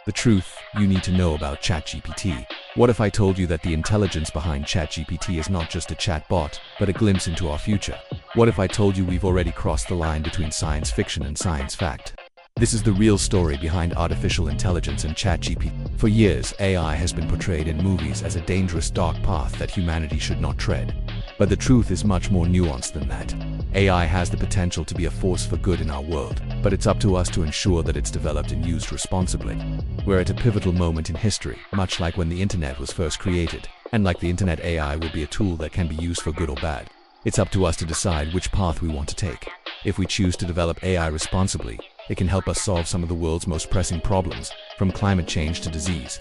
The truth you need to know about ChatGPT. What if I told you that the intelligence behind ChatGPT is not just a chatbot, but a glimpse into our future? What if I told you we've already crossed the line between science fiction and science fact? This is the real story behind artificial intelligence and ChatGPT. For years, AI has been portrayed in movies as a dangerous dark path that humanity should not tread. But the truth is much more nuanced than that. AI has the potential to be a force for good in our world, but it's up to us to ensure that it's developed and used responsibly. We're at a pivotal moment in history, much like when the internet was first created. And like the internet, AI will be a tool that can be used for good or bad. It's up to us to decide which path we want to take. If we choose to develop AI responsibly, it can help us solve some of the world's most pressing problems, from climate change to disease.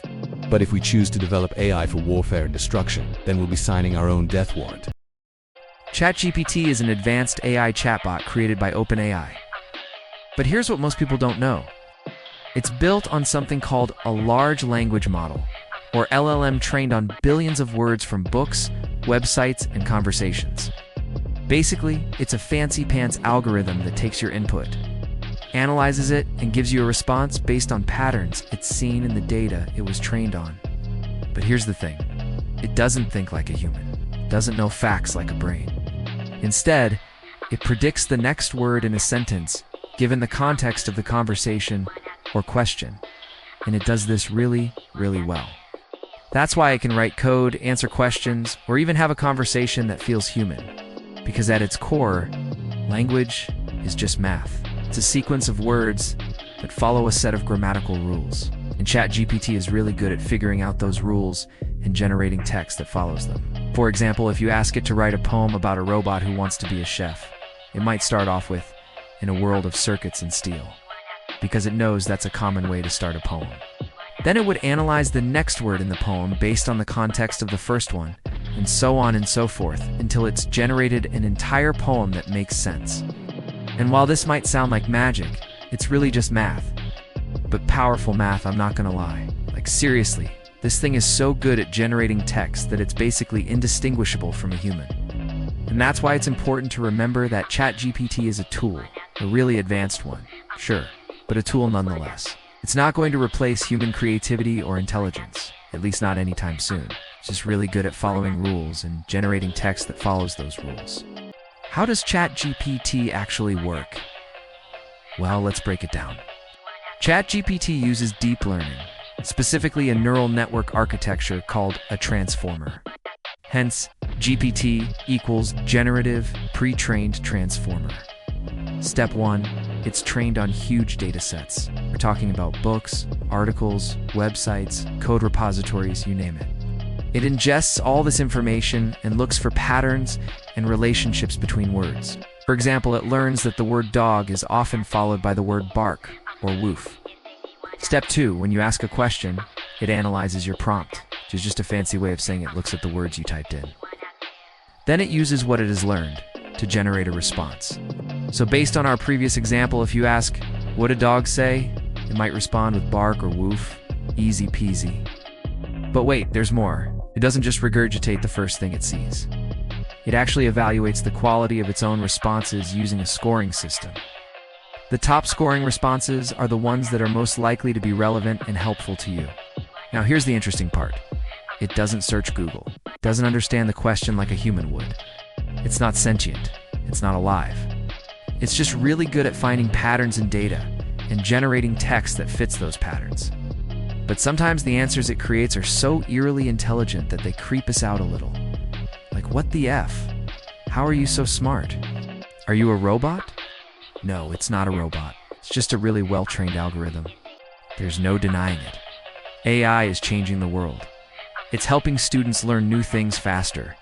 But if we choose to develop AI for warfare and destruction, then we'll be signing our own death warrant. ChatGPT is an advanced AI chatbot created by OpenAI. But here's what most people don't know. It's built on something called a large language model, or LLM, trained on billions of words from books, websites, and conversations. Basically, it's a fancy-pants algorithm that takes your input, analyzes it, and gives you a response based on patterns it's seen in the data it was trained on. But here's the thing. It doesn't think like a human, doesn't know facts like a brain. Instead, it predicts the next word in a sentence, given the context of the conversation or question, and it does this really, really well. That's why it can write code, answer questions, or even have a conversation that feels human. Because at its core, language is just math. It's a sequence of words that follow a set of grammatical rules. And ChatGPT is really good at figuring out those rules and generating text that follows them. For example, if you ask it to write a poem about a robot who wants to be a chef, it might start off with, "In a world of circuits and steel," because it knows that's a common way to start a poem. Then it would analyze the next word in the poem based on the context of the first one, and so on and so forth, until it's generated an entire poem that makes sense. And while this might sound like magic, it's really just math. But powerful math, I'm not gonna lie. Like seriously, this thing is so good at generating text that it's basically indistinguishable from a human. And that's why it's important to remember that ChatGPT is a tool, a really advanced one, sure, but a tool nonetheless. It's not going to replace human creativity or intelligence, at least not anytime soon. It's just really good at following rules and generating text that follows those rules. How does ChatGPT actually work? Well, let's break it down. ChatGPT uses deep learning, specifically a neural network architecture called a transformer. Hence, GPT equals generative pre-trained transformer. Step 1, it's trained on huge data sets. We're talking about books, articles, websites, code repositories, you name it. It ingests all this information and looks for patterns and relationships between words. For example, it learns that the word dog is often followed by the word bark or woof. Step 2, when you ask a question, it analyzes your prompt, which is just a fancy way of saying it looks at the words you typed in. Then it uses what it has learned to generate a response. So based on our previous example, if you ask, "What did dogs say?" it might respond with bark or woof. Easy peasy. But wait, there's more. It doesn't just regurgitate the first thing it sees. It actually evaluates the quality of its own responses using a scoring system. The top scoring responses are the ones that are most likely to be relevant and helpful to you. Now here's the interesting part. It doesn't search Google. It doesn't understand the question like a human would. It's not sentient. It's not alive. It's just really good at finding patterns in data and generating text that fits those patterns. But sometimes the answers it creates are so eerily intelligent that they creep us out a little. Like, what the F? How are you so smart? Are you a robot? No, it's not a robot. It's just a really well-trained algorithm. There's no denying it. AI is changing the world. It's helping students learn new things faster.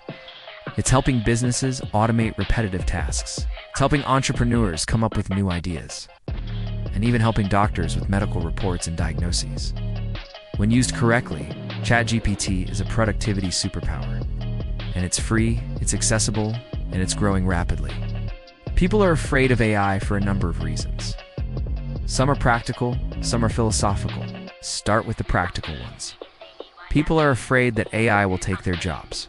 It's helping businesses automate repetitive tasks. It's helping entrepreneurs come up with new ideas. And even helping doctors with medical reports and diagnoses. When used correctly, ChatGPT is a productivity superpower. And it's free, it's accessible, and it's growing rapidly. People are afraid of AI for a number of reasons. Some are practical, some are philosophical. Start with the practical ones. People are afraid that AI will take their jobs.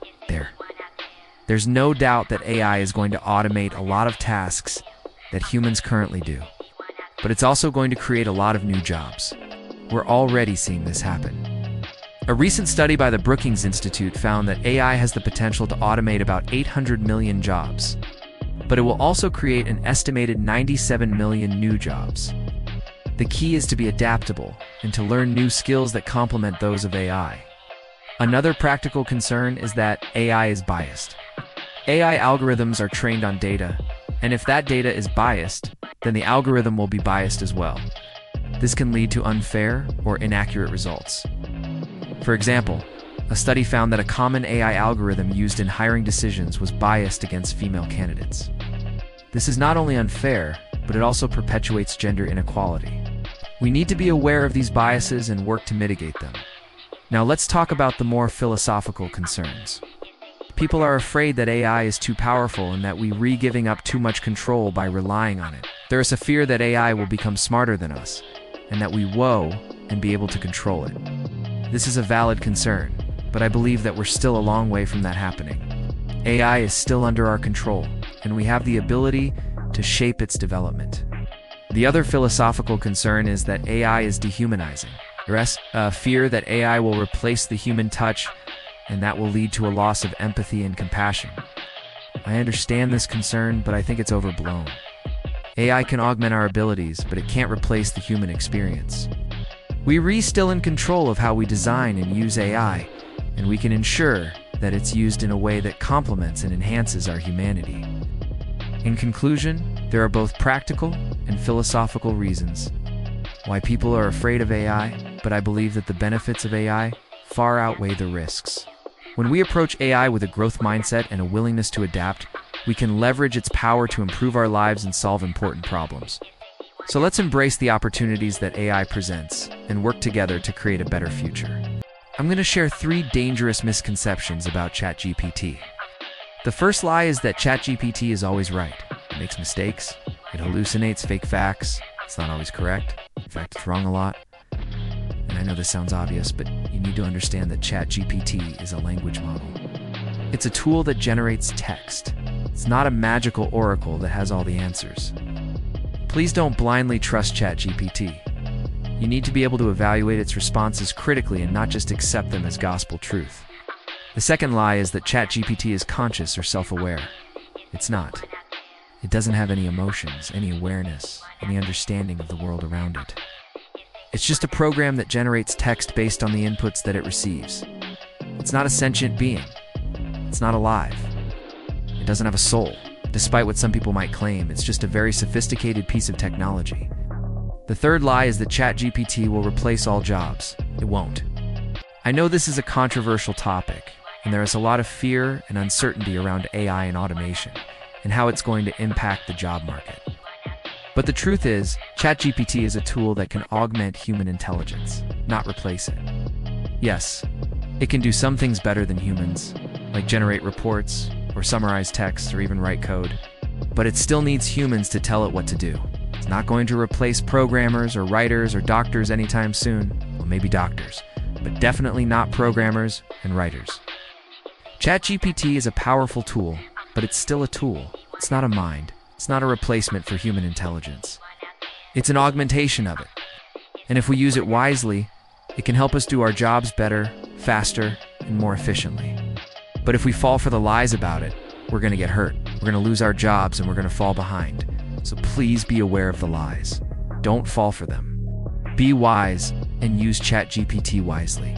There's no doubt that AI is going to automate a lot of tasks that humans currently do. But it's also going to create a lot of new jobs. We're already seeing this happen. A recent study by the Brookings Institute found that AI has the potential to automate about 800 million jobs, but it will also create an estimated 97 million new jobs. The key is to be adaptable and to learn new skills that complement those of AI. Another practical concern is that AI is biased. AI algorithms are trained on data, and if that data is biased, then the algorithm will be biased as well. This can lead to unfair or inaccurate results. For example, a study found that a common AI algorithm used in hiring decisions was biased against female candidates. This is not only unfair, but it also perpetuates gender inequality. We need to be aware of these biases and work to mitigate them. Now let's talk about the more philosophical concerns. People are afraid that AI is too powerful and that we're giving up too much control by relying on it. There is a fear that AI will become smarter than us, and that we will and be able to control it. This is a valid concern, but I believe that we're still a long way from that happening. AI is still under our control, and we have the ability to shape its development. The other philosophical concern is that AI is dehumanizing. There is a fear that AI will replace the human touch, and that will lead to a loss of empathy and compassion. I understand this concern, but I think it's overblown. AI can augment our abilities, but it can't replace the human experience. We're still in control of how we design and use AI, and we can ensure that it's used in a way that complements and enhances our humanity. In conclusion, there are both practical and philosophical reasons why people are afraid of AI, but I believe that the benefits of AI far outweigh the risks. When we approach AI with a growth mindset and a willingness to adapt, we can leverage its power to improve our lives and solve important problems. So let's embrace the opportunities that AI presents and work together to create a better future. I'm going to share 3 dangerous misconceptions about ChatGPT. The first lie is that ChatGPT is always right. It makes mistakes, it hallucinates fake facts, it's not always correct. In fact, it's wrong a lot. And I know this sounds obvious, but you need to understand that ChatGPT is a language model. It's a tool that generates text. It's not a magical oracle that has all the answers. Please don't blindly trust ChatGPT. You need to be able to evaluate its responses critically and not just accept them as gospel truth. The second lie is that ChatGPT is conscious or self-aware. It's not. It doesn't have any emotions, any awareness, any understanding of the world around it. It's just a program that generates text based on the inputs that it receives. It's not a sentient being. It's not alive. It doesn't have a soul. Despite what some people might claim, it's just a very sophisticated piece of technology. The third lie is that ChatGPT will replace all jobs. It won't. I know this is a controversial topic, and there is a lot of fear and uncertainty around AI and automation, and how it's going to impact the job market. But the truth is, ChatGPT is a tool that can augment human intelligence, not replace it. Yes, it can do some things better than humans, like generate reports, or summarize text, or even write code. But it still needs humans to tell it what to do. It's not going to replace programmers, or writers, or doctors anytime soon. Well, maybe doctors, but definitely not programmers and writers. ChatGPT is a powerful tool, but it's still a tool. It's not a mind. It's not a replacement for human intelligence. It's an augmentation of it. And if we use it wisely, it can help us do our jobs better, faster, and more efficiently. But if we fall for the lies about it, we're going to get hurt. We're going to lose our jobs and we're going to fall behind. So please be aware of the lies. Don't fall for them. Be wise and use ChatGPT wisely.